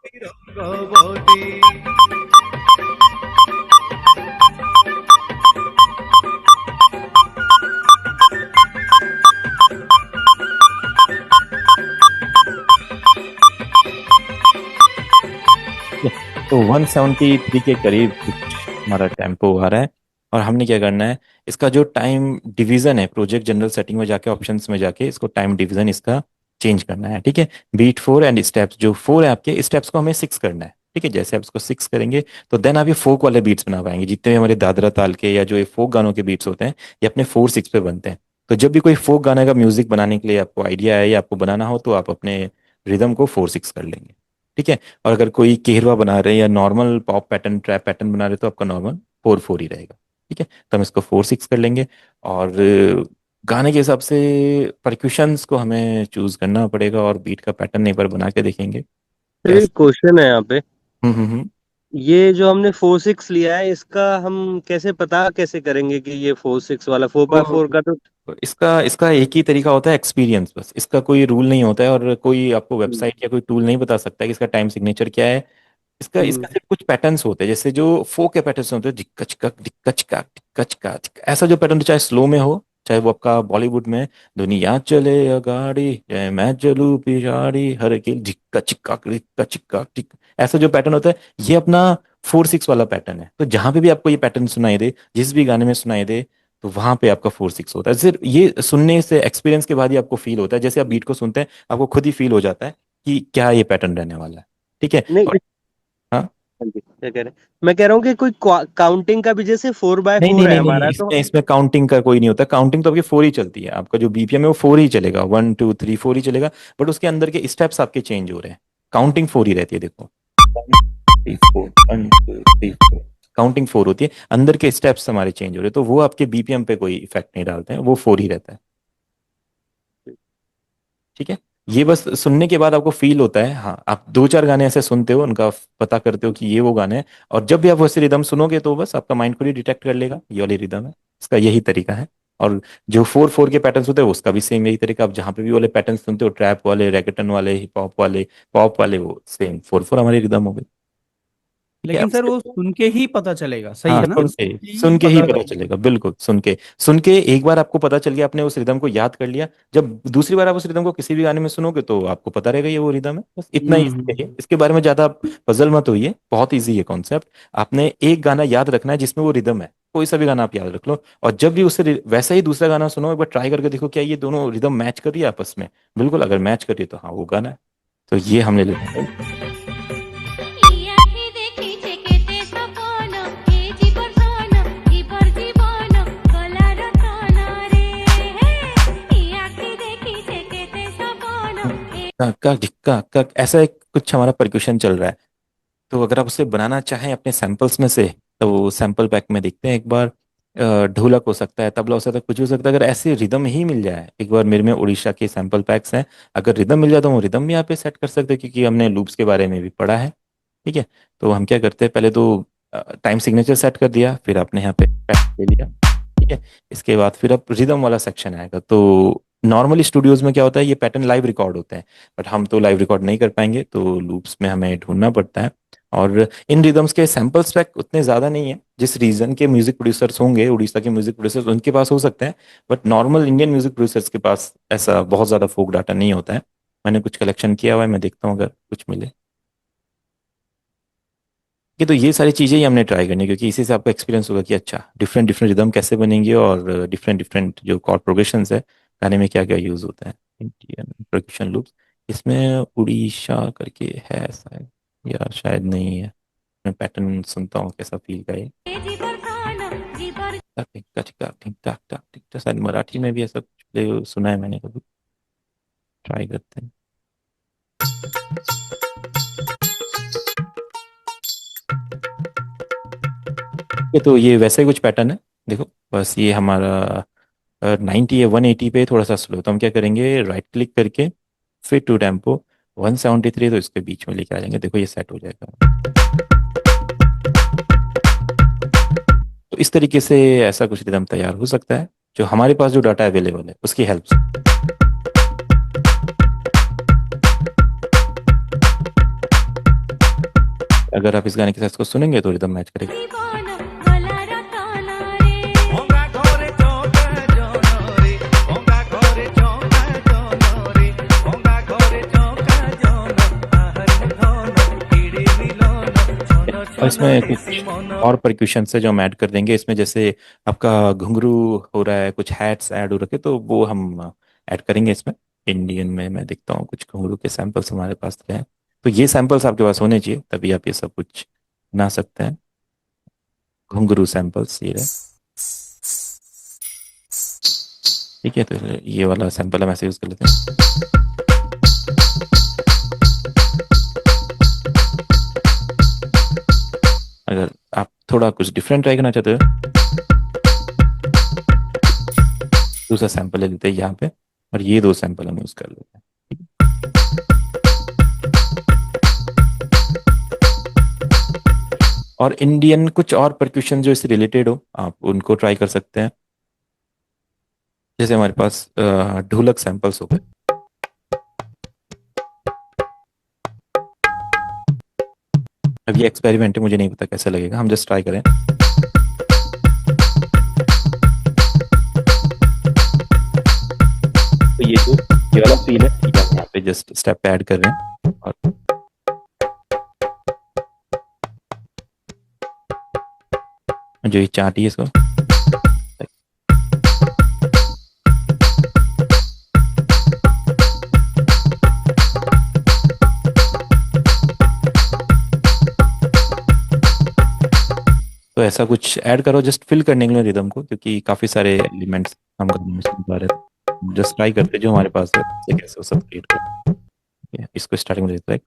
রঙ্গবতী। तो 173 के करीब कुछ हमारा टेम्पो आ रहा है। और हमने क्या करना है, इसका जो टाइम डिवीजन है, प्रोजेक्ट जनरल सेटिंग में जाके ऑप्शंस में जाके इसको टाइम डिवीजन इसका चेंज करना है। ठीक है, बीट 4 एंड स्टेप्स, जो 4 है आपके स्टेप्स को हमें 6 करना है। ठीक है, जैसे आप इसको 6 करेंगे तो देन आप ये फोक वाले बीट्स बना पाएंगे। जितने भी हमारे दादरा ताल के या जो ये फोक गानों के बीट्स होते हैं, ये अपने 4/6 पे बनते हैं। तो जब भी कोई फोक गाने का म्यूजिक बनाने के लिए आपको आइडिया है या आपको बनाना हो, तो आप अपने रिदम को 4/6 कर लेंगे। ठीक है, और अगर कोई केरवा बना रहे हैं या normal pop pattern trap pattern बना रहे हैं, तो आपका नॉर्मल 4/4 ही रहेगा। ठीक है, तो हम इसको 4/6 कर लेंगे। और गाने के हिसाब से परक्यूशंस को हमें चूज करना पड़ेगा और बीट का पैटर्न एक बार बना के देखेंगे तो एक कैसे। क्वेश्चन है यहाँ पे। हम्म। ये जो हमने 4/6 लिया है, इसका हम कैसे पता कैसे करेंगे कि ये 4/6 वाला 4/4 का तो। तो इसका इसका एक ही तरीका होता है, एक्सपीरियंस। बस इसका कोई रूल नहीं होता है, और कोई आपको हम्म। वेबसाइट या कोई टूल नहीं बता सकता है कि इसका टाइम सिग्नेचर क्या है। इसका हम्म। इसका सिर्फ कुछ पैटर्न्स होते हैं, जैसे जो फोक के पैटर्न्स होते हैं, जिक्का चिक्का डिक्का चिक्का टिक्का चिक्का चिक्का। ऐसा जो पैटर्न, चाहे स्लो में हो चाहे वो आपका बॉलीवुड में दुनिया चले अगाड़ी चाहे मैं चलूं पिछाड़ी हर के जिक्का चिक्का डिक्का चिक्का टिक, ऐसा जो पैटर्न होता है, ये अपना 4/6 वाला पैटर्न है। तो जहां पे भी आपको ये पैटर्न सुनाई दे, जिस भी गाने में सुनाई दे, तो वहां पे आपका 4/6 होता है। सिर्फ ये सुनने से, एक्सपीरियंस के बाद ही आपको फील होता है। जैसे आप बीट को सुनते हैं, आपको खुद ही फील हो जाता है कि क्या ये पैटर्न रहने वाला है। ठीक है। नहीं और हाँ, हाँ जी, क्या कह रहे हैं? मैं कह रहा हूँ कि कोई काउंटिंग का भी, जैसे फोर बाय नहीं नहीं फोर है नहीं नहीं, हमारा तो। इसमें इसमें काउंटिंग का कोई नहीं होता। काउंटिंग तो आपकी 4 ही चलती है, आपका जो बीपीएम है वो 4 ही चलेगा, 1 2 3 4 ही चलेगा। बट उसके अंदर के स्टेप्स आपके चेंज हो रहे हैं। काउंटिंग 4 ही रहती है, देखो 1 2 3 4 1 2 3 4। काउंटिंग 4 होती है, अंदर के स्टेप्स हमारे चेंज हो रहे हैं, तो वो आपके बीपीएम पे कोई इफेक्ट नहीं डालते हैं, वो 4 ही रहता है। ठीक है, ये बस सुनने के बाद आपको फील होता है। हाँ, आप 2 4 गाने ऐसे सुनते हो, उनका पता करते हो कि ये वो गाने हैं, और जब भी आप वैसे रिदम सुनोगे तो बस आपका माइंड खुद ही डिटेक्ट कर लेगा ये वाली रिदम है। इसका यही तरीका है। और जो 4/4 के पैटर्न्स होते हैं, उसका भी सेम यही तरीका। आप जहाँ पे भी वाले पैटर्न सुनते हो, ट्रैप वाले, रैकेटन वाले, हिप हॉप वाले, पॉप वाले, वो सेम 4/4 हमारी रिदम हो गई। ठीक है, लेकिन अब सर वो सुन के ही पता चलेगा, सही हाँ, है ना? सुन के ही सुन के ही पता पता कर। चलेगा, बिल्कुल सुन के एक बार आपको पता चल गया, आपने उस रिदम को याद कर लिया। जब दूसरी बार आप उस रिदम को किसी भी गाने में सुनोगे, तो आपको पता रहेगा ये वो रिदम है। बस इतना ही इसके लिए, इसके बारे में ज्यादा पजल मत होइए, बहुत इजी है कॉन्सेप्ट। आपने एक गाना याद रखना है जिसमें वो रिदम है, कोई सा भी गाना आप याद रख लो, और जब भी उससे वैसा ही दूसरा गाना सुनो, एक बार ट्राई करके देखो क्या ये दोनों रिदम मैच कर रही है आपस में। बिल्कुल, अगर मैच कर रही है तो हाँ, वो गाना है। तो ये हमने लेना है। ইয়াকে দেখিছে কেতে সপন এই জীবন সন জীবর জীবন গলার তন রে ইয়াকে দেখিছে কেতে সপন का ढिक्का का, ऐसा एक कुछ हमारा परक्यूशन चल रहा है। तो अगर आप उसे बनाना चाहें अपने सैंपल्स में से, तो सैंपल पैक में देखते हैं एक बार। ढोलक हो सकता है, तबला हो सकता है, कुछ भी हो सकता है। अगर ऐसे रिदम ही मिल जाए, एक बार मेरे में उड़ीसा के सैंपल पैक्स हैं, अगर रिदम मिल जाए तो वो रिदम भी यहाँ पे सेट कर सकते हैं, क्योंकि हमने लूप्स के बारे में भी पढ़ा है। ठीक है, तो हम क्या करते हैं, पहले तो टाइम सिग्नेचर सेट कर दिया, फिर आपने यहाँ पे पैक ले लिया। ठीक है, इसके बाद फिर अब रिदम वाला सेक्शन आएगा। तो नॉर्मली स्टूडियोज में क्या होता है, ये पैटर्न लाइव रिकॉर्ड होते हैं, बट हम तो लाइव रिकॉर्ड नहीं कर पाएंगे, तो लूप्स में हमें ढूंढना पड़ता है। और इन रिदम्स के सैंपल स्पेक उतने ज़्यादा नहीं है। जिस रीजन के म्यूजिक प्रोड्यूसर्स होंगे, उड़ीसा के म्यूजिक प्रोड्यूसर्स, उनके पास हो सकते हैं, but normal Indian music producers के पास ऐसा बहुत ज़्यादा फोक डाटा नहीं होता है। मैंने कुछ कलेक्शन किया हुआ है, मैं देखता हूँ अगर कुछ मिले। ये तो ये सारी चीज़ें ही हमने ट्राई करनी है, क्योंकि इसी से आपको एक्सपीरियंस होगा कि अच्छा डिफरेंट डिफरेंट रिदम कैसे बनेंगे, और डिफरेंट डिफरेंट जो कॉर्ड प्रोग्रेशंस है गाने में क्या क्या यूज़ होता है। इंडियन परक्यूशन लूप्स, इसमें उड़ीसा करके है शायद, या शायद नहीं है। मैं पैटर्न सुनता हूँ कैसा फील का ये। জীবন সন জীবর टक टिक टक टक टिक टक टक टिक टक, शायद मराठी में भी ऐसा कुछ सुना है मैंने कभी। ट्राई करते हैं। ये तो ये वैसे ही कुछ पैटर्न है, देखो। बस ये हमारा 90 या 180 पे थोड़ा सा स्लो, तो हम क्या करेंगे, राइट क्लिक करके फिट टू टेम्पो 173, तो इसके बीच में लेके आ जाएंगे। देखो ये सेट हो जाएगा। तो इस तरीके से ऐसा कुछ रिदम तैयार हो सकता है, जो हमारे पास जो डाटा अवेलेबल है उसकी हेल्प से। अगर आप इस गाने के साथ इसको सुनेंगे तो रिदम मैच करेगा। জীবন গলার তন রে ভঙ্গা ঘরে চৌকা জনরে ভঙ্গা ঘরে চৌকা জনরে ভঙ্গা ঘরে চৌকা জন আহার ধন হিড়ে মিলন ছন और ছন इसमें হেসি कुछ মন और परक्यूशन से जो हम ऐड कर देंगे इसमें, जैसे आपका घुंघरू हो रहा है, कुछ हैट्स ऐड हो रखे, तो वो हम ऐड करेंगे इसमें। इंडियन में मैं देखता हूँ कुछ घुंघरू के सैंपल्स हमारे पास हैं, तो ये सैंपल्स आपके पास होने चाहिए, तभी आप ये सब कुछ बना सकते हैं। घुंघरू सैंपल्स ये रहे, ठीक है। तो ये वाला सैंपल हम ऐसे यूज कर लेते हैं। अगर आप थोड़ा कुछ डिफरेंट ट्राई करना चाहते हो, दूसरा सैंपल ले लेते हैं यहाँ पे, और ये दो सैंपल हम यूज कर लेते हैं। और इंडियन कुछ और परक्यूशन जो इससे रिलेटेड हो, आप उनको ट्राई कर सकते हैं। जैसे हमारे पास ढोलक सैंपल्स हो गए, अब ये एक्सपेरिमेंट है, मुझे नहीं पता कैसा लगेगा, हम जस्ट ट्राई करें। तो ये वाला फील है, ये हम यहाँ पे जस्ट स्टेप ऐड कर रहे हैं, और जो ये चार्ट है इसको तो ऐसा कुछ ऐड करो, जस्ट फिल करने के लिए रिदम को, क्योंकि काफी सारे एलिमेंट्स हम करने में सीख पा रहे थे। जस्ट ट्राई करते जो हमारे पास है उससे कैसे वो सब क्रिएट कर। इसको स्टार्टिंग में देता है।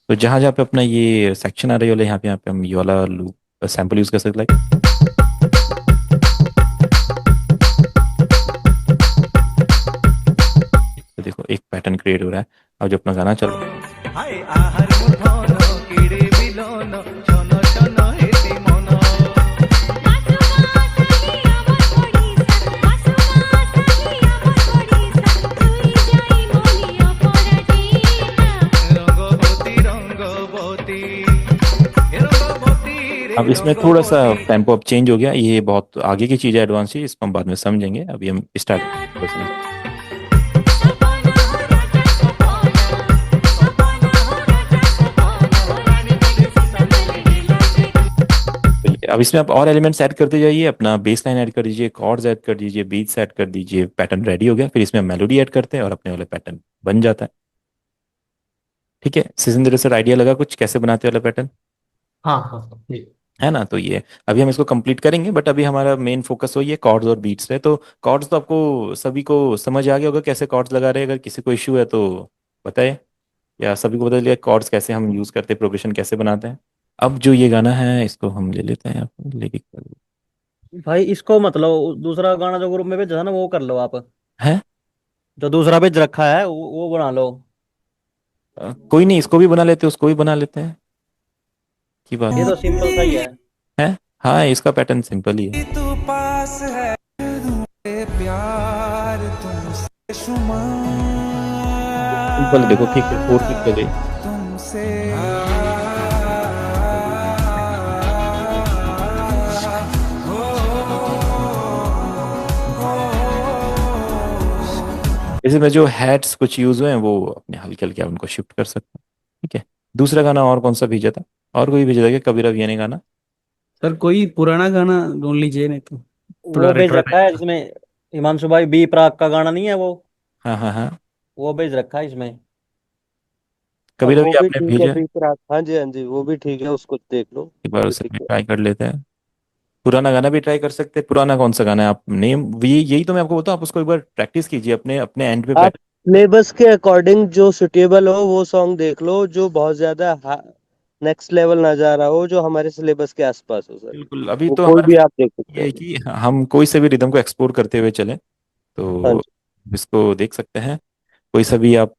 तो जहां जहाँ पे अपना ये सेक्शन आ रही वाला, यहाँ पे हम ये वाला लूप सैंपल यूज कर सकते हैं। तो देखो एक पैटर्न क्रिएट हो रहा है, और जो अपना गाना चल रहा है, হায় আহার ধন হিড়ে মিলন ছন ছন হেসি মন মাসুমা সাহি আমার পড়িসা মাসুমা সাহি আমার পড়িসা তুই যাই মনি অপরাজিতা रंगवती रंगवती ए रंगवती रे अब इसमें थोड़ा सा टेम्पो अब चेंज हो गया, ये बहुत आगे की चीज़ है, एडवांस चीज, इसको हम बाद में समझेंगे। अभी हम स्टार्ट সপনা হো রাজা সপনা হো রাজা সপনা রানী মেরে सीता मेरे दिल से अब इसमें आप और एलिमेंट्स ऐड करते जाइए, अपना बेस लाइन ऐड कर दीजिए, कॉर्ड्स ऐड कर दीजिए, बीट्स ऐड कर दीजिए, पैटर्न रेडी हो गया। फिर इसमें मेलोडी ऐड करते हैं और अपने वाले पैटर्न बन जाता है। ठीक है, सिजेंद्र सर, आइडिया लगा कुछ कैसे बनाते वाला पैटर्न, हाँ हाँ जी। है ना? तो ये अभी हम इसको कंप्लीट करेंगे, बट अभी हमारा मेन फोकस हो ये कॉर्ड्स और बीट्स है। तो कॉर्ड्स तो आपको सभी को समझ आ गया होगा कैसे कॉर्ड्स लगा रहे हैं, अगर किसी को इश्यू है तो बताइए, या सभी को बता दिया कॉर्ड्स कैसे हम यूज करते हैं, प्रोग्रेशन कैसे बनाते हैं। अब जो ये गाना है इसको हम ले लेते हैं, आप लेके भाई इसको मतलब दूसरा गाना जो ग्रुप में भेजा था ना वो कर लो आप, है। जो दूसरा भेज रखा है वो बना लो। कोई नहीं, इसको भी बना लेते हैं, उसको भी बना लेते हैं, की बात ये तो सिंपल सा ही है। है। हाँ, इसका पैटर्न सिंपल ही है। तू पास है मेरे प्यार तुमसे शुमार सिंपल देखो, ठीक है, 4 क्लिक कर दे। तुमसे इसमें जो हैट्स कुछ यूज हुए हैं वो अपने हल्के हल्के आप उनको शिफ्ट कर सकते हैं। ठीक है, दूसरा गाना और कौन सा भेजा था, और कोई भेजा था क्या कबीर अभियानी गाना? सर कोई पुराना गाना ढूंढ लीजिए, नहीं तो थोड़ा वो भेज retro रखा है इसमें, हिमांशु भाई बी प्राक का गाना नहीं है वो हाँ हाँ हाँ, वो भेज रखा है इसमें। कबीर वो अभी भी आपने ठीक है भेजा, पीपरा, हाँ जी हाँ जी, वो भी ठीक है, उसको देख लो। एक बार कोई उसे दिक्कत ट्राई कर लेते हैं। पुराना गाना भी ट्राई कर सकते हैं। पुराना कौन सा गाना है, आप नेम, यही तो मैं आपको बताऊं, आप उसको एक बार प्रैक्टिस कीजिए अपने अपने एंड पे आप सिलेबस के अकॉर्डिंग जो सुटेबल हो वो सॉन्ग देख लो, जो बहुत ज्यादा नेक्स्ट लेवल ना जा रहा हो, जो हमारे सिलेबस के आसपास हो सर, बिल्कुल। अभी वो तो कोई हमारा भी आप देख सकते ये है हैं। कि हम कोई से भी रिदम को एक्सप्लोर करते हुए चलें, हाँ तो जी। इसको देख सकते हैं। कोई सा भी आप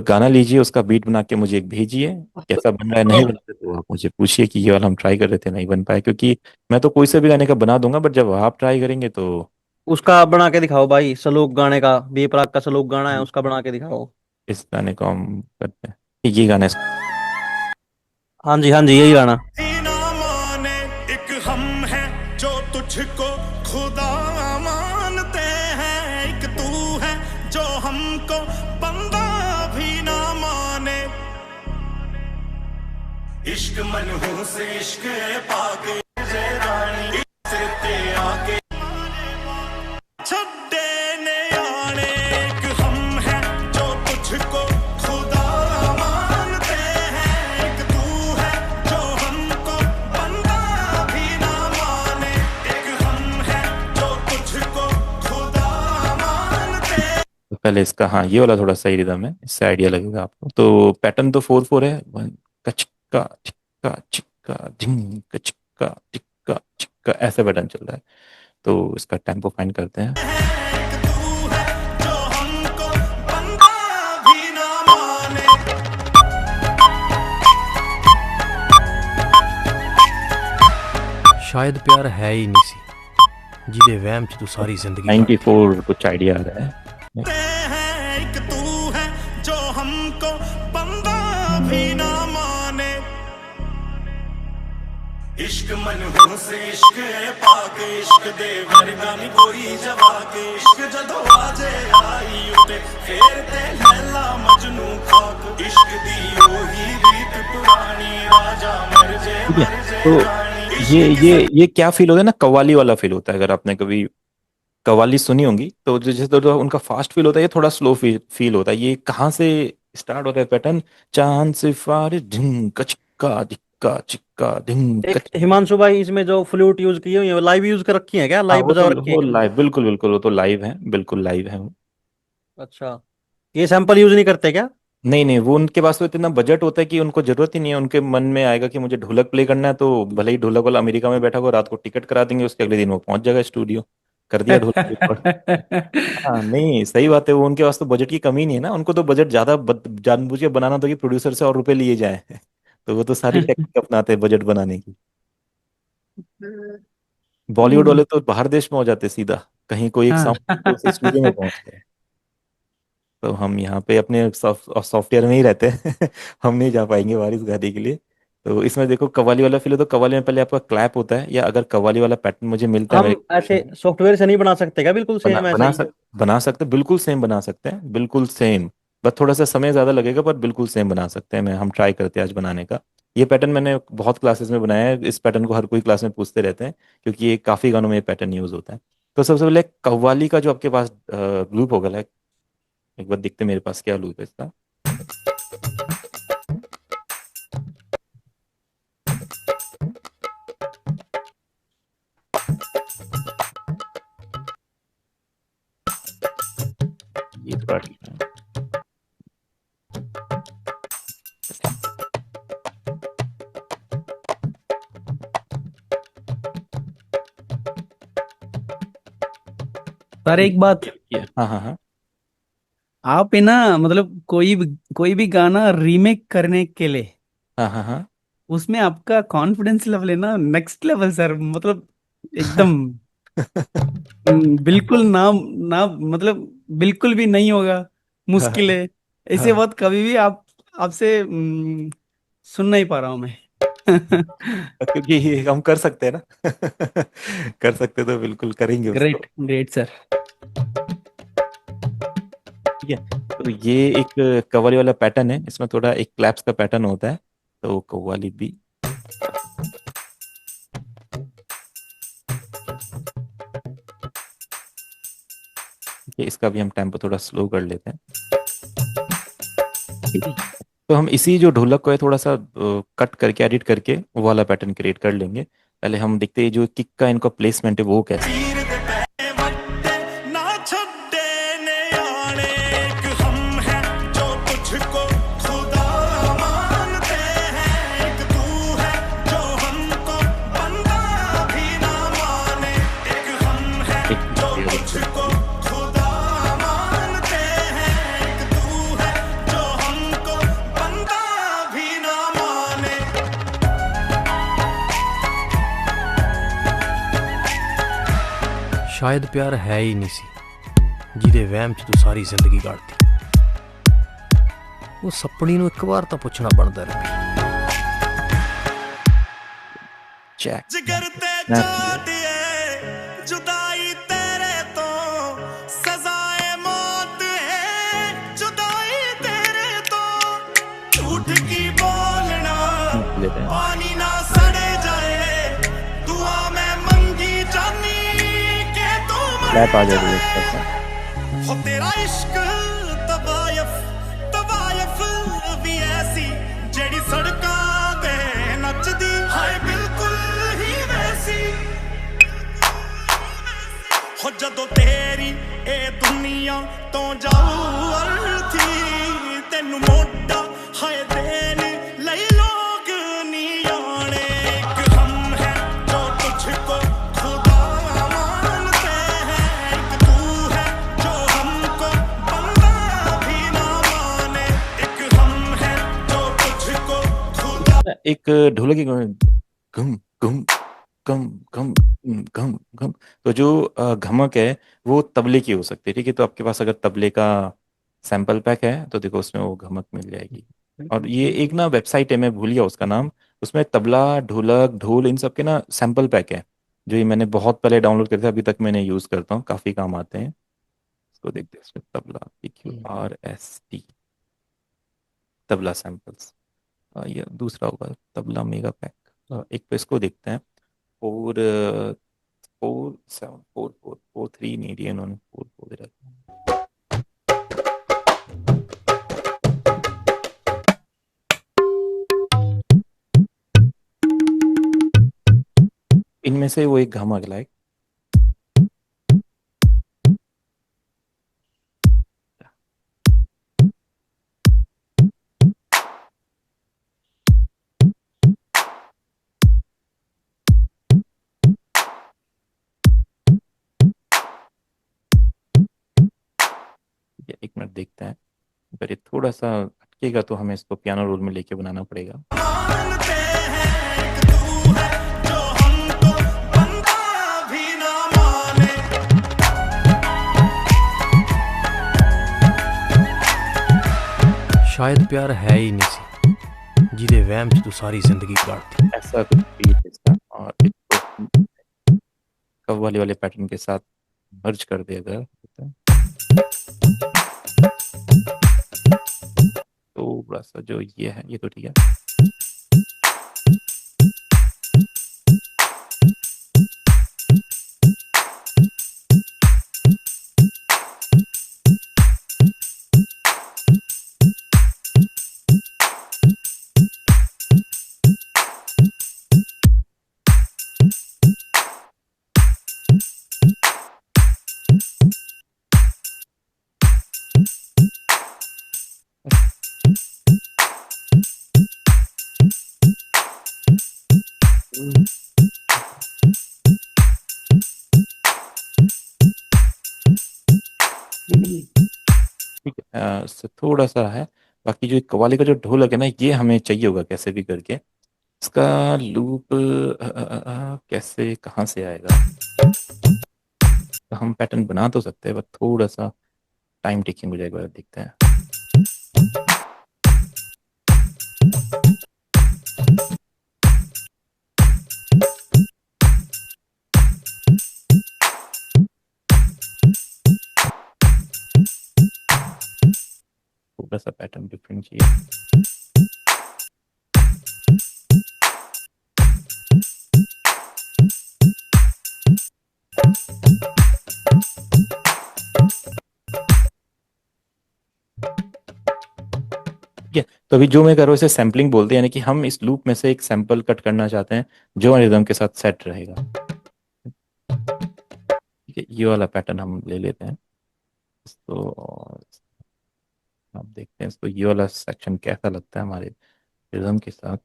गाना लीजिए, उसका बीट बना के मुझे एक भेजिए, कैसा बन रहा है, नहीं बन रहा है तो आप मुझे पूछिए कि ये वाला हम ट्राई कर रहे थे नहीं बन पाया, क्योंकि मैं तो कोई सा भी गाने का बना दूंगा, बट जब आप ट्राई करेंगे तो उसका बना के दिखाओ भाई, श्लोक गाने का, बी प्राक का श्लोक गाना है, उसका बना के दिखाओ। इस गाने को हम करते हैं, ये गाना हाँ जी, हाँ जी, यही गाना। ना माने एक हम है जो तुझको खुदा मानते हैं, एक तू है जो हमको बंदा भी ना माने। इश्क मनहू से इश्क पाके जय रानी से ते आके छड्डे ने आने, एक हम है जो तुझको खुदा मानते हैं, एक तू है जो हमको बंदा भी ना माने, एक हम है जो तुझको खुदा मानते। तो पहले इसका, हाँ ये वाला थोड़ा सही रिदम है, इससे आइडिया लगेगा आपको। तो पैटर्न तो 4/4 है, कचका चिक्का चिक्का झिंग कचका चिक्का चिक्का, ऐसा पैटर्न चल रहा है। तो इसका टेम्पो फाइंड करते हैं। एक तू है जो हमको बंदा भी ना माने। शायद प्यार है ही नहीं सी ਜਿਹਦੇ ਵਹਿਮ ਚ ਤੂੰ ਸਾਰੀ ਜ਼ਿੰਦਗੀ ਕੱਟ 94 कुछ आइडिया आ रहा है। हैं, एक तू है जो हमको बंदा भी ना माने। इश्क मनहू से इश्क पाके इश्क दे वर्गा नी कोई जवा के, इश्क जदों आजे आई उते फेर ते लैला मजनू खाक, इश्क दी ओही रीत पुरानी राजा मर जे तो रानी। ये क्या फील होता है ना, कव्वाली वाला फील होता है। अगर आपने कभी कव्वाली सुनी होंगी तो जैसे तो उनका फास्ट फील होता है, ये थोड़ा स्लो फील होता है। ये कहाँ से स्टार्ट होता है पैटर्न, चांद सिफारिश ढिंग कचका चिक्का चिक्का ढिंग एक हिमांशु भाई, इसमें जो फ्लूट यूज की हुई है, लाइव यूज कर रखी है क्या? लाइव बजा रखी वो है? लाइव, बिल्कुल बिल्कुल, वो तो लाइव है, बिल्कुल लाइव है वो। अच्छा, ये सैंपल यूज नहीं करते क्या? नहीं नहीं, वो उनके पास तो इतना बजट होता है कि उनको जरूरत ही नहीं है। उनके मन में आएगा कि मुझे ढोलक प्ले करना है, तो भले ही ढोलक वाला अमेरिका में बैठा हुआ, रात को टिकट करा देंगे, उसके अगले दिन वो पहुंच जाएगा स्टूडियो, कर दिया ढोलक रिकॉर्ड। हाँ नहीं, सही बात है, वो उनके पास तो बजट की कमी नहीं है ना। उनको तो बजट ज्यादा जानबूझ के बनाना तो कि प्रोड्यूसर से और रुपए लिए जाए। तो वो तो सारी टेक्निक अपनाते हैं बजट बनाने की। बॉलीवुड वाले तो बाहर देश में हो जाते सीधा, कहीं कोई एक हाँ साउंड तो उसी स्टूडियो में पहुंचते हैं। तो हम यहाँ पे अपने सॉफ्टवेयर में ही रहते हैं। हम नहीं जा पाएंगे बाहर इस गाने के लिए। तो इसमें देखो कव्वाली वाला फील है, तो कव्वाली में पहले आपका क्लैप होता है, या अगर कव्वाली वाला पैटर्न मुझे मिलता है हम मेरे ऐसे सॉफ्टवेयर से नहीं बना सकते क्या? बिल्कुल सेम ऐसा ही। बना सकते, बिल्कुल सेम बना सकते हैं, बिल्कुल सेम। बस थोड़ा सा समय ज्यादा लगेगा, पर बिल्कुल सेम बना सकते हैं। हम ट्राई करते हैं आज बनाने का। ये पैटर्न मैंने बहुत क्लासेस में बनाया है। इस पैटर्न को हर कोई क्लास में पूछते रहते हैं, क्योंकि ये काफी गानों में ये पैटर्न यूज होता है। तो सबसे पहले कव्वाली का जो आपके पास लूप होगा, एक बार देखते हैं मेरे पास क्या लूप है इसका। ये थोड़ा ठीक है। पर एक बात, हाँ हाँ हाँ। आप है ना, मतलब कोई भी गाना रीमेक करने के लिए हाँ हाँ हाँ। उसमें आपका कॉन्फिडेंस लेवल है ना नेक्स्ट लेवल सर। मतलब एकदम बिल्कुल ना, ना मतलब बिल्कुल भी नहीं होगा, मुश्किल है। ऐसे हाँ। बात कभी भी आप आपसे सुन नहीं पा रहा हूं मैं। क्योंकि ये हम कर सकते हैं ना। कर सकते तो बिल्कुल करेंगे उसको। Great great sir. ठीक है, तो ये एक कव्वाली वाला पैटर्न है, इसमें थोड़ा एक क्लैप्स का पैटर्न होता है। तो कव्वाली भी इसका भी हम टेम्पो थोड़ा स्लो कर लेते हैं। तो हम इसी जो ढोलक को है थोड़ा सा कट करके, एडिट करके वो वाला पैटर्न क्रिएट कर लेंगे। पहले हम देखते हैं जो किक का इनका प्लेसमेंट है वो कैसे। तीर दे पै वट्टे ना छड्डे ने आने, एक हम है जो तुझको खुदा मानते हैं, एक तू है जो हमको बंदा भी ना माने, एक हम है जो तुझको खुदा मानते हैं, एक तू है जो हमको बंदा भी ना माने। ਸ਼ਾਇਦ ਪਿਆਰ ਹੈ ਹੀ ਨਹੀਂ ਸੀ ਜਿਹਦੇ ਵਹਿਮ 'ਚ ਤੂੰ ਸਾਰੀ ਜ਼ਿੰਦਗੀ ਕੱਢਦੀ। ਉਹ ਸੱਪਣੀ ਨੂੰ ਇੱਕ ਵਾਰ ਤਾਂ ਪੁੱਛਣਾ ਬਣਦਾ ਰੱਬੀ। चेक जिगर ते That's चोटिए जुदाई तेरे तो सजाए मौत है जुदाई तेरे तो झूठ की बोलना लेते हैं। पानी ना सड़े जाए दुआ में मंगी जानी के तू लैप आ मर जाएगी जाए इसके साथ। हो तेरा इश्क तवायफ भी ऐसी जेड़ी सड़कां ते नचदी हाय बिल्कुल ही वैसी हो जदों तेरी ए दुनिया तो जाऊ अर्थी तेनू मोटा हाय देन लई लोग नी आने एक हम है जो तुझको खुदा मानते हैं एक तू है जो हमको बंदा भी ना माने एक हम है जो तुझको खुदा एक ढोलक की घम घम गम गम गम गम। तो जो घमक है वो तबले की हो सकती है, ठीक है। तो आपके पास अगर तबले का सैंपल पैक है तो देखो उसमें वो घमक मिल जाएगी। और ये एक ना वेबसाइट है, मैं भूल गया उसका नाम, उसमें तबला ढोलक ढोल इन सब के ना सैंपल पैक है, जो ये मैंने बहुत पहले डाउनलोड करे थे, अभी तक मैंने यूज़ करता हूँ, काफ़ी काम आते हैं। इसको देखते हैं, इसमें तबला TQRST तबला सैंपल्स, ये दूसरा होगा तबला मेगा पैक। एक पे इसको देखते हैं, 474443 नहीं दिया इन्होंने, 44 दे रखा है। इनमें से वो एक घम अगला है। एक मिनट देखते हैं, अगर ये थोड़ा सा अटकेगा तो हमें इसको पियानो रोल में लेके बनाना पड़ेगा। मानते हैं एक तू है जो हमको बंदा भी ना माने ਸ਼ਾਇਦ ਪਿਆਰ ਹੈ ਹੀ ਨਹੀਂ ਸੀ ਜਿਹਦੇ ਵਹਿਮ 'ਚ ਤੂੰ ਸਾਰੀ ਜ਼ਿੰਦਗੀ ਕੱਢਦੀ। ऐसा कुछ बीट इसका, और इसको कव्वाली वाले पैटर्न के साथ मर्ज कर दिया गया थोड़ा सा, जो ये है ये तो ठीक है। ठीक है, इससे थोड़ा सा है। बाकी जो कव्वाली का जो ढोलक है ना, ये हमें चाहिए होगा कैसे भी करके। इसका लूप कैसे कहाँ से आएगा, तो हम पैटर्न बना तो सकते हैं, बट थोड़ा सा टाइम टेकिंग हो जाएगा, देखते हैं। थोड़ा सा पैटर्न डिफरेंट चाहिए। ठीक है, तो अभी जो मैं कर रहा हूँ इसे सैम्पलिंग बोलते हैं, यानी कि हम इस लूप में से एक सैंपल कट करना चाहते हैं जो रिदम के साथ सेट रहेगा। ठीक है, ये वाला पैटर्न हम ले लेते हैं इसको, और आप देखते हैं इसको, ये वाला सेक्शन कैसा लगता है हमारे रिदम के साथ।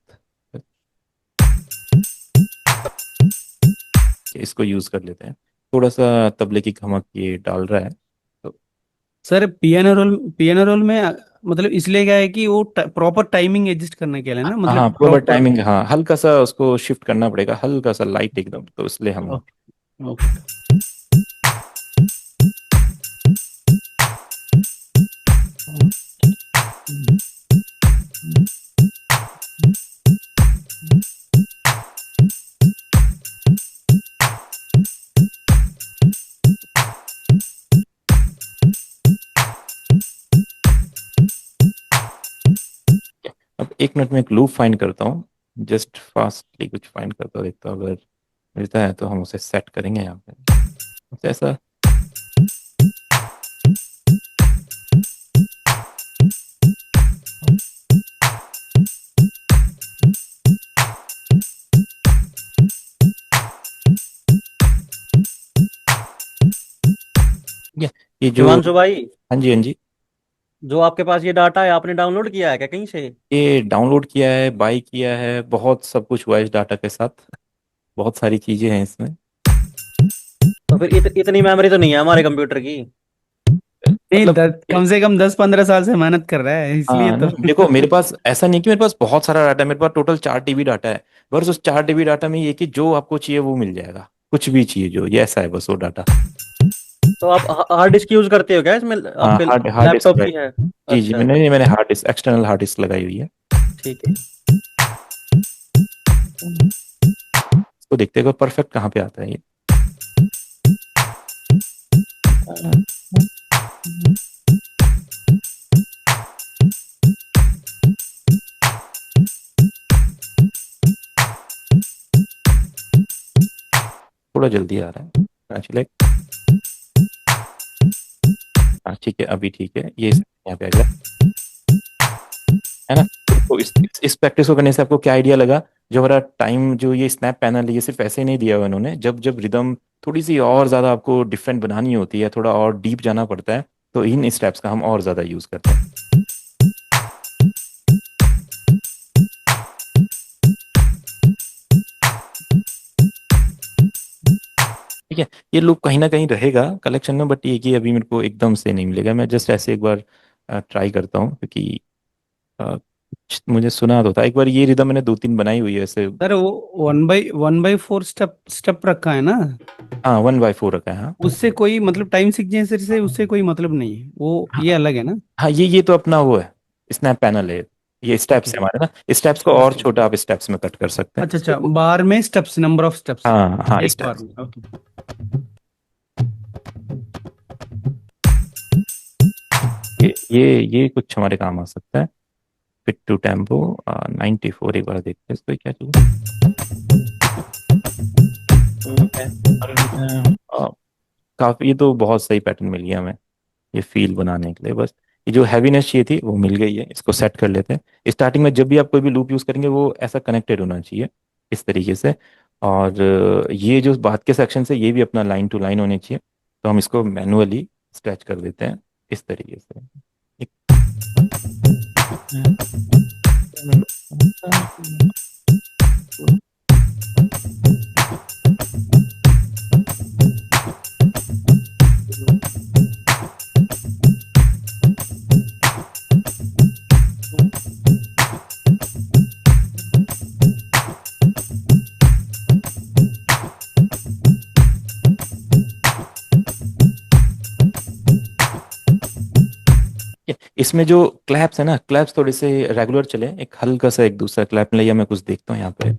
इसको यूज कर लेते हैं, थोड़ा सा तबले की खमक ये डाल रहा है। तो सर पियानो रोल में मतलब इसलिए क्या है कि वो प्रॉपर टाइमिंग एडजस्ट करने के लिए ना, हाँ, मतलब प्रॉपर टाइमिंग, हाँ, हल्का सा उसको शिफ्ट करना पड़ेगा, हल्का सा लाइट एकदम, तो इसलिए हम ओके। एक मिनट में एक लूप फाइंड करता हूँ, जस्ट फास्टली कुछ फाइंड करता हूँ, देखता हूँ अगर मिलता है तो हम उसे सेट करेंगे यहाँ पे कुछ ऐसा। ये जो, शिवांशु भाई, हाँ जी हाँ जी, जो आपके पास ये डाटा है आपने डाउनलोड किया है क्या कहीं से? ये डाउनलोड किया है, बाई किया है, बहुत सब कुछ हुआ है इस डाटा के साथ, बहुत सारी चीजें हैं इसमें। तो फिर इतनी मेमोरी तो नहीं है हमारे कंप्यूटर की। नहीं, मतलब कम से कम 10-15 साल से मेहनत कर रहा है इसलिए हाँ तो। नहीं देखो, मेरे पास ऐसा नहीं कि मेरे पास बहुत सारा डाटा है, मेरे पास टोटल 4 TB डाटा है। बस उस 4 TB डाटा में ये कि जो आपको चाहिए वो मिल जाएगा, कुछ भी चाहिए जो, ये ऐसा है बस वो डाटा। तो आप हार्ड डिस्क यूज करते हो क्या इसमें? हाँ, आपके हार्ड हार्ड डिस्क लैपटॉप है। की है? जी जी, अच्छा अच्छा, मैंने hard disk, external hard disk लगाई हुई है। ठीक है। इसको देखते हैं परफेक्ट कहाँ पे आता है ये। थोड़ा जल्दी आ रहा है एक्चुअली। हाँ ठीक है, अभी ठीक है, ये यहाँ पे आ गया है ना। तो इस प्रैक्टिस को करने से आपको क्या आइडिया लगा, जो हमारा टाइम, जो ये स्नैप पैनल है, ये सिर्फ ऐसे ही नहीं दिया हुआ इन्होंने, जब जब रिदम थोड़ी सी और ज़्यादा आपको डिफरेंट बनानी होती है, थोड़ा और डीप जाना पड़ता है, तो इन स्टेप्स का हम और ज़्यादा यूज़ करते हैं। ठीक है, ये लूप कहीं ना कहीं रहेगा कलेक्शन में, बट ये कि अभी मेरे को एकदम से नहीं मिलेगा। मैं जस्ट ऐसे एक बार ट्राई करता हूँ, क्योंकि मुझे सुना तो था एक बार, ये रिदम मैंने 2-3 बनाई हुई है ऐसे। सर वो 1/4 स्टेप स्टेप रखा है ना, हाँ, 1/4 रखा है, हाँ। उससे कोई मतलब टाइम सिग्नेचर से उससे कोई मतलब नहीं है, वो ये हाँ अलग है ना। हाँ, ये तो अपना वो है, स्नैप पैनल है, ये ओके स्टेप्स है हमारे ना, स्टेप्स को और ओके। छोटा आप स्टेप्स में कट कर सकते हैं। अच्छा अच्छा, बार में स्टेप्स, नंबर ऑफ स्टेप्स, हाँ हाँ, एक बार स्टेप्स। में, ओके। ये कुछ हमारे काम आ सकता है। फिट टू टेम्पो 94, एक बार देखते हैं इसको क्या चाहिए। काफी, ये तो बहुत सही पैटर्न मिल गया हमें ये फील बनाने के लिए। बस ये जो हैवीनेस चाहिए थी वो मिल गई है, इसको सेट कर लेते हैं। स्टार्टिंग में जब भी आप कोई भी लूप यूज करेंगे वो ऐसा कनेक्टेड होना चाहिए इस तरीके से। और ये जो बात के सेक्शन से ये भी अपना लाइन टू लाइन होनी चाहिए, तो हम इसको मैनुअली स्ट्रेच कर देते हैं इस तरीके से। इसमें जो क्लैप्स है ना, क्लैप्स थोड़े से रेगुलर चले, एक हल्का सा एक दूसरा क्लैप ले, या मैं कुछ देखता हूँ यहाँ पे।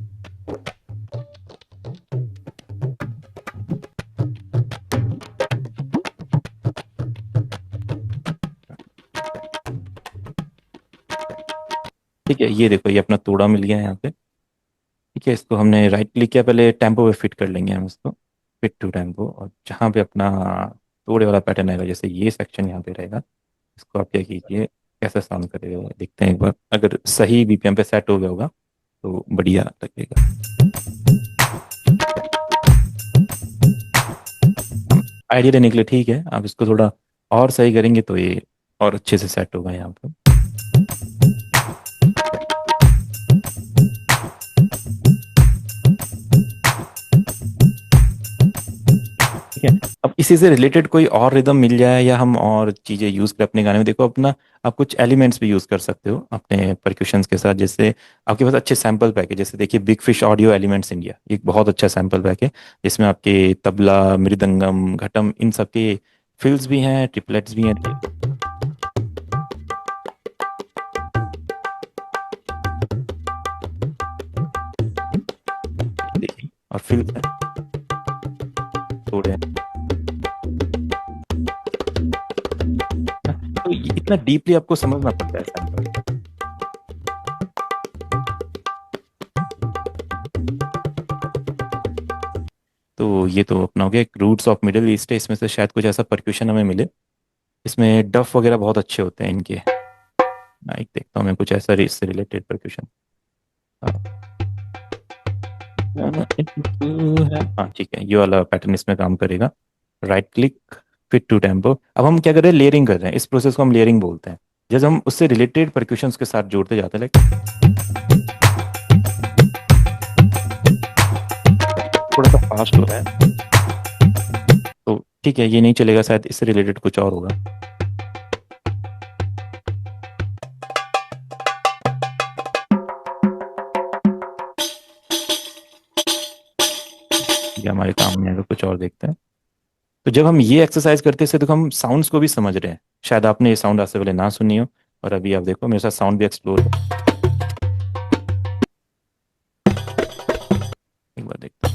ठीक है, ये देखो, ये अपना तोड़ा मिल गया है यहाँ पे। ठीक है, इसको हमने राइट क्लिक किया, पहले टेम्पो पे फिट कर लेंगे हम इसको, फिट टू टेम्पो। और जहाँ पे अपना तोड़े वाला पैटर्न आएगा, जैसे ये सेक्शन यहाँ पे रहेगा, इसको आप क्या कीजिए, कैसा साउंड करेगा देखते हैं एक बार। अगर सही BPM पे सेट हो गया होगा तो बढ़िया लगेगा। आइडिया देने के लिए ठीक है, आप इसको थोड़ा और सही करेंगे तो ये और अच्छे से सेट होगा यहाँ पे। ठीक है, अब इसी से रिलेटेड कोई और रिदम मिल जाए या हम और चीज़ें यूज़ करें अपने गाने में, देखो अपना, आप कुछ एलिमेंट्स भी यूज़ कर सकते हो अपने परक्यूशंस के साथ। जैसे आपके पास अच्छे सैम्पल पैक है, जैसे देखिए big fish audio elements India, एक बहुत अच्छा सैम्पल पैक है, जिसमें आपके तबला, मृदंगम, घटम, इन सब के फिल्स भी हैं, ट्रिपलेट्स भी हैं। देखिए, और फिल्स हैं थोड़े हैं। तो इतना डीपली आपको समझना पड़ता है सैम्पल। तो ये तो अपना हो गया एक रूट्स ऑफ मिडिल ईस्ट है, इसमें से शायद कुछ ऐसा परक्यूशन हमें मिले। इसमें डफ वगैरह बहुत अच्छे होते हैं इनके। मैं एक देखता हूँ मैं कुछ ऐसा इससे रिलेटेड परक्यूशन। हाँ ठीक है, ये वाला पैटर्न इसमें काम करेगा। Right click, fit to tempo. अब हम क्या कर रहे हैं, लेयरिंग कर रहे हैं। इस प्रोसेस को हम लेयरिंग बोलते हैं। जैसे हम उससे रिलेटेड परक्यूशंस के साथ जोड़ते जाते हैं, लाइक थोड़ा सा फास्ट हो रहा है तो ठीक है, ये नहीं चलेगा, शायद इससे रिलेटेड कुछ और होगा। ये हमारे काम में आएगा, कुछ और देखते हैं। तो जब हम ये एक्सरसाइज करते हैं तो हम साउंड्स को भी समझ रहे हैं। शायद आपने ये साउंड आज से पहले ना सुनी हो, और अभी आप देखो मेरे साथ साउंड भी एक्सप्लोर हो। एक बार देखते हैं।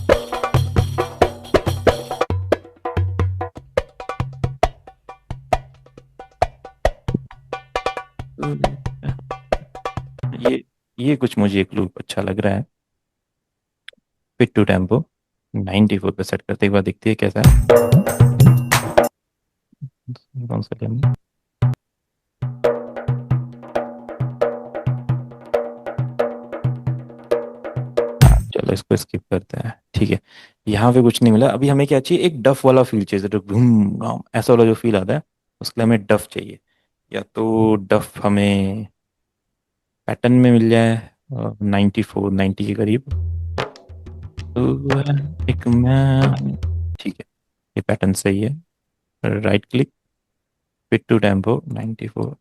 ये कुछ मुझे एक लूप अच्छा लग रहा है। फिट टू टेम्पो 94 पे सेट करते, एक बार दिखती है कैसा है। कौन सा लेंगे? चलो इसको स्किप करते हैं, ठीक है। यहाँ पे कुछ नहीं मिला। अभी हमें क्या चाहिए, एक डफ वाला फील चाहिए, जो घूम घाम ऐसा वाला जो फील आता है, उसके लिए हमें डफ चाहिए। या तो डफ हमें पैटर्न में मिल जाए 94 90 के करीब। तो एक मैं, ठीक है, ये पैटर्न सही है। Right click, fit to tempo 94।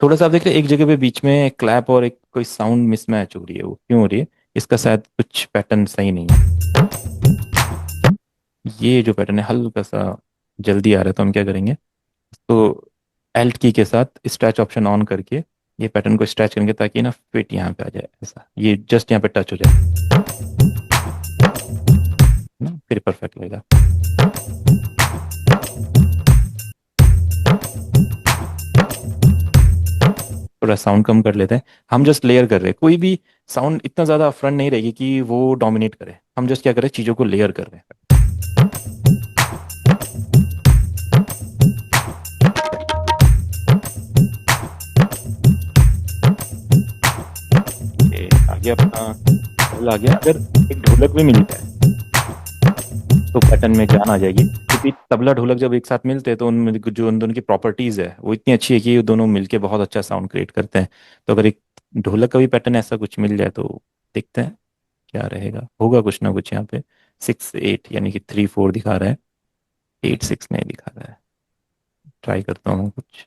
थोड़ा सा आप देख रहे हैं एक जगह पे बीच में क्लैप और एक कोई साउंड मिसमैच हो रही है। वो क्यों हो रही है? इसका शायद कुछ पैटर्न सही नहीं है। ये जो पैटर्न है हल्का सा जल्दी आ रहा है, तो हम क्या करेंगे, तो एल्ट की के साथ स्ट्रेच ऑप्शन ऑन करके ये पैटर्न को स्ट्रेच करेंगे, ताकि ना फिट यहाँ पे आ जाए। ऐसा ये जस्ट यहाँ पे टच हो जाए ना, फिर परफेक्ट लगेगा। थोड़ा साउंड कम कर लेते हैं। हम जस्ट लेयर कर रहे हैं, कोई भी साउंड इतना ज़्यादा अपफ्रंट नहीं रहेगी कि वो डोमिनेट करे। हम जस्ट क्या कर रहे हैं, चीज़ों को लेयर कर रहे हैं। आ गया अपना ढोल आ गया। अगर एक ढोलक भी मिल जाए तो पैटर्न में जान आ जाएगी, क्योंकि तबला ढोलक जब एक साथ मिलते हैं तो उनमें जो उन दोनों की प्रॉपर्टीज है वो इतनी अच्छी है कि ये दोनों मिलके बहुत अच्छा साउंड क्रिएट करते हैं। तो अगर एक ढोलक का भी पैटर्न ऐसा कुछ मिल जाए तो देखते हैं क्या रहेगा। होगा कुछ ना कुछ। यहाँ पे 6 8 यानी कि 3 4 दिखा रहा है, 8 6 नहीं दिखा रहा है। ट्राई करता हूँ कुछ।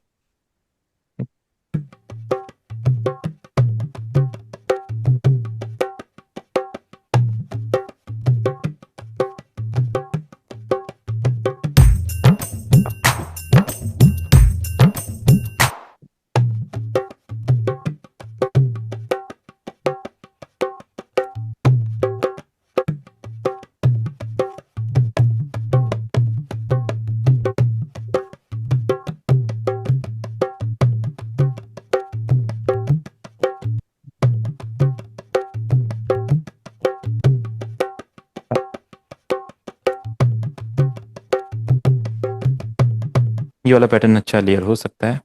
ये वाला पैटर्न अच्छा लेयर हो सकता है।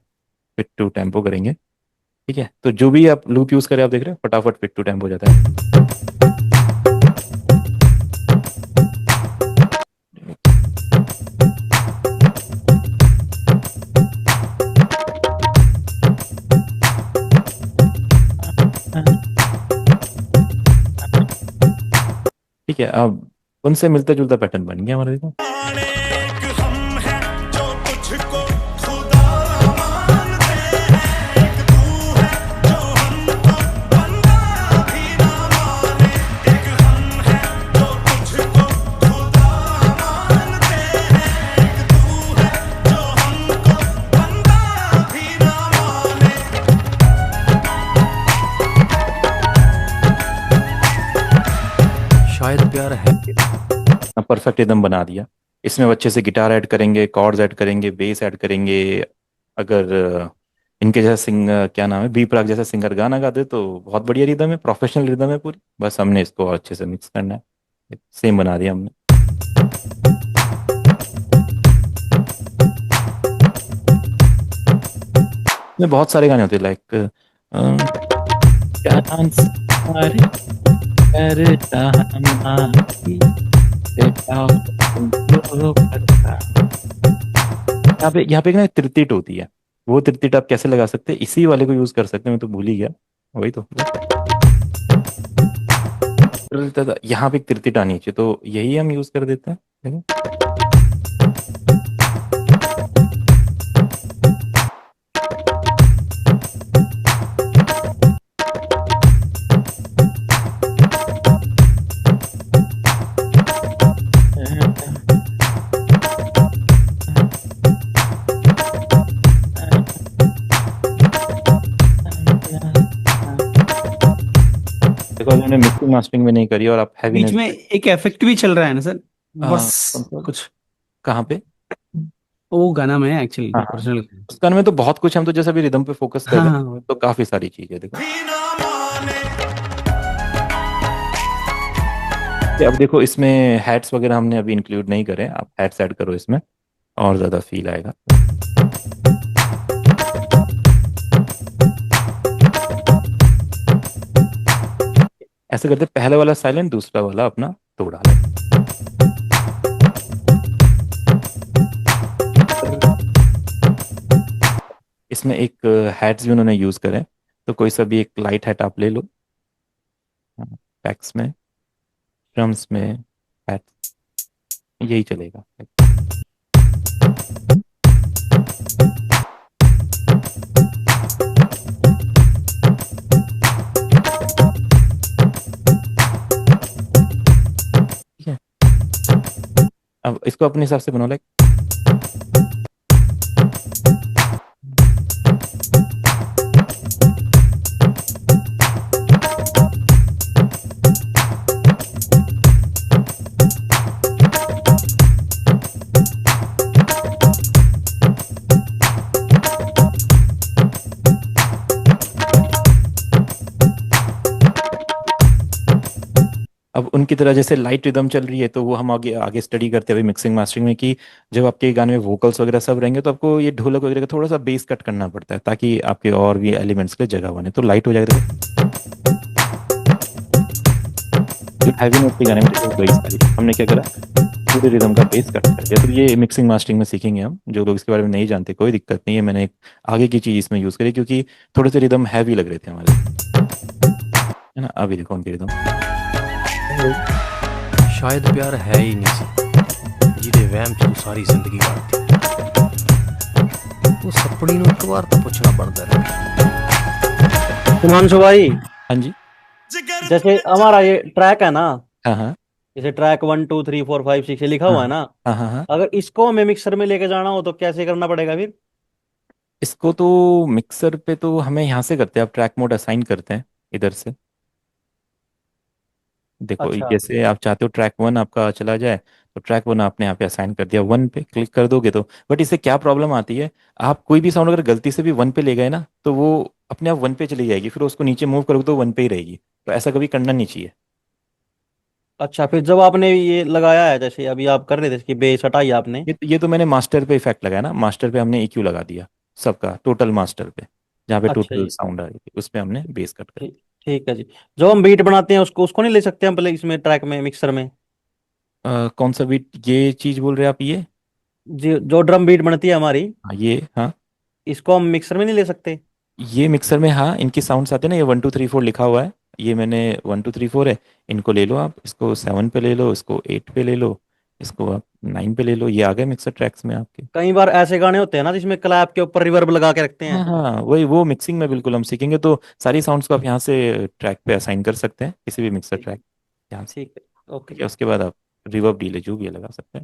फिट टू टेम्पो करेंगे, ठीक है। तो जो भी आप लूप यूज करें, आप देख रहे हैं फटाफट फिट टू टेम्पो हो जाता है। ठीक है, अब उनसे मिलता जुलता पैटर्न बन गया हमारे। देखो शायद प्यार है। परफेक्ट एकदम बना दिया। इसमें वो अच्छे से गिटार ऐड करेंगे, कॉर्ड्स ऐड करेंगे, बेस ऐड करेंगे। अगर इनके जैसा सिंगर, क्या नाम है, बी प्राक जैसा सिंगर गाना गा दे तो बहुत बढ़िया रिदम है, प्रोफेशनल रिदम है पूरी। बस हमने इसको और अच्छे से मिक्स करना है, सेम बना दिया हमने। इसमें बहुत सारे गाने होते हैं, लाइक डांस हमारे करता हमारी बेटा जो करता। यहाँ पे एक ना त्रितिट होती है, वो त्रितिट आप कैसे लगा सकते हैं, इसी वाले को यूज कर सकते हैं, मैं तो भूल ही गया। वही तो यहाँ पे एक त्रितिट आनी चाहिए, तो यही हम यूज कर देते हैं, देखो। देखो हमने मिक्सिंग मास्टरिंग में नहीं करी और आप बीच हैवीनेस। में एक इफेक्ट भी चल रहा है ना सर, बस कौन सा? कुछ कहाँ पे? वो गाना में एक्चुअली हाँ हाँ, ओरिजिनल। उस गाने में तो बहुत कुछ, हम तो जैसे अभी रिदम पे फोकस कर हाँ रहे हाँ हैं, तो काफी सारी चीजें देखो। अब देखो इसमें हैट्स वगैरह हमने अभी इंक्लूड नहीं करे, आप हैट्स ऐड करो इसमें, और ज्यादा फील आएगा। ऐसे करते पहले वाला साइलेंट, दूसरा वाला अपना तोड़ा ले। इसमें एक हैट्स भी उन्होंने यूज करे, तो कोई सा भी एक लाइट हैट आप ले लो। पैक्स में, ड्रम्स में, हैट, यही चलेगा। ठीक है, अब इसको अपने हिसाब से बनाओ, लाइक। अब उनकी तरह जैसे लाइट रिदम चल रही है, तो वो हम आगे आगे स्टडी करते हुए मिक्सिंग मास्टरिंग में, कि जब आपके गाने में वोकल्स वगैरह सब रहेंगे, तो आपको ये ढोलक वगैरह का थोड़ा सा बेस कट करना पड़ता है, ताकि आपके और भी एलिमेंट्स के लिए जगह बने, तो लाइट हो जाएगा। जो हैवी नोट के गाने में देखो वही सारी हमने क्या करा, पूरे रिदम का बेस कट कर दिया। तो ये मिक्सिंग मास्टरिंग में सीखेंगे हम, जो लोग इसके बारे में नहीं जानते कोई दिक्कत नहीं है, मैंने एक आगे की चीज़ इसमें यूज़ करी, क्योंकि थोड़े से रिदम हैवी लग रहे थे हमारे, है ना। अभी देखो उनके रिदम। शायद प्यार है ही नहीं सी ਜਿਹਦੇ ਵਹਿਮ 'ਚ ਤੂੰ ਸਾਰੀ ਜ਼ਿੰਦਗੀ ਕੱਟਦੀ ਉਹ ਸੱਪੜੀ ਨੂੰ ਇੱਕ ਵਾਰ ਤਾਂ ਪੁੱਛਣਾ ਬਣਦਾ ਰਿਹਾ। हिमांशु भाई, हाँ जी। जैसे हमारा ये ट्रैक है ना, हाँ हाँ जैसे ट्रैक 1 2 3 4 5 6 लिखा हुआ है ना, हाँ हाँ हाँ। अगर इसको हमें मिक्सर में लेके जाना हो तो कैसे करना पड़ेगा फिर? इसको तो मिक्सर पे तो हमें यहाँ से करते हैं, आप ट्रैक मोड असाइन करते हैं इधर से। देखो अच्छा। जैसे आप चाहते हो ट्रैक 1 आपका चला जाए, तो ट्रैक 1 आपने यहाँ पे असाइन कर दिया, 1 पे क्लिक कर दोगे तो। बट इससे क्या प्रॉब्लम आती है, आप कोई भी साउंड अगर गलती से भी 1 पे ले गए ना, तो वो अपने आप 1 पे चली जाएगी, फिर उसको नीचे मूव करोगे तो 1 पे ही रहेगी। तो ऐसा कभी करना नहीं चाहिए। अच्छा, फिर जब आपने ये लगाया है, जैसे अभी आप कर रहे थे इसकी बेस हटाई आपने। ये तो मैंने मास्टर पे इफेक्ट लगाया ना, मास्टर पे हमने EQ लगा दिया सबका, टोटल मास्टर पे, जहाँ पे अच्छा टोटल जी। साउंड आ रही थी उस पे हमने बेस कट कर ठीक ठीक है जी। जो हम बीट बनाते हैं उसको नहीं ले सकते हम पहले इसमें ट्रैक में मिक्सर में? दिया। कौन सा बीट, ये चीज बोल रहे हैं आप, ये? जी, जो ड्रम बीट बनती है हमारी, हाँ ये, हाँ इसको हम मिक्सर में नहीं ले सकते? ये मिक्सर में, हाँ इनकी साउंड्स आते हैं ना, ये 1 2 3 4 लिखा हुआ है, ये मैंने 1 2 3 4 है। इनको ले लो आप, इसको 7 पे ले लो, इसको 8 पे ले लो, इसको आप 9 पे ले लो, ये आ गए मिक्सर ट्रैक्स में आपके। कई बार ऐसे गाने होते हैं ना जिसमें क्लैप के ऊपर रिवर्ब लगा के रखते हाँ हैं। हाँ, वही वो मिक्सिंग में बिल्कुल हम सीखेंगे, तो सारी साउंड्स को आप यहाँ से ट्रैक पे असाइन कर सकते हैं, किसी भी मिक्सर ठीक है। ट्रैक यहाँ से। ठीक है, ओके ठीक है, जी। उसके बाद आप रिवर्ब डीले जो भी है लगा सकते हैं।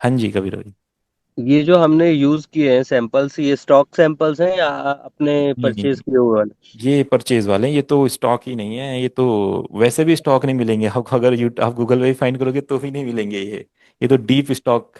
हाँ जी कबीर भाई। ये जो हमने यूज किए हैं सैंपल्स, ये स्टॉक सैंपल्स हैं या अपने नहीं नहीं परचेज नहीं, किए हुए वाले? ये परचेज वाले हैं, ये तो स्टॉक ही नहीं है, ये तो वैसे भी स्टॉक नहीं मिलेंगे आपको, अगर आप गूगल पे फाइंड करोगे तो भी नहीं मिलेंगे ये तो डीप स्टॉक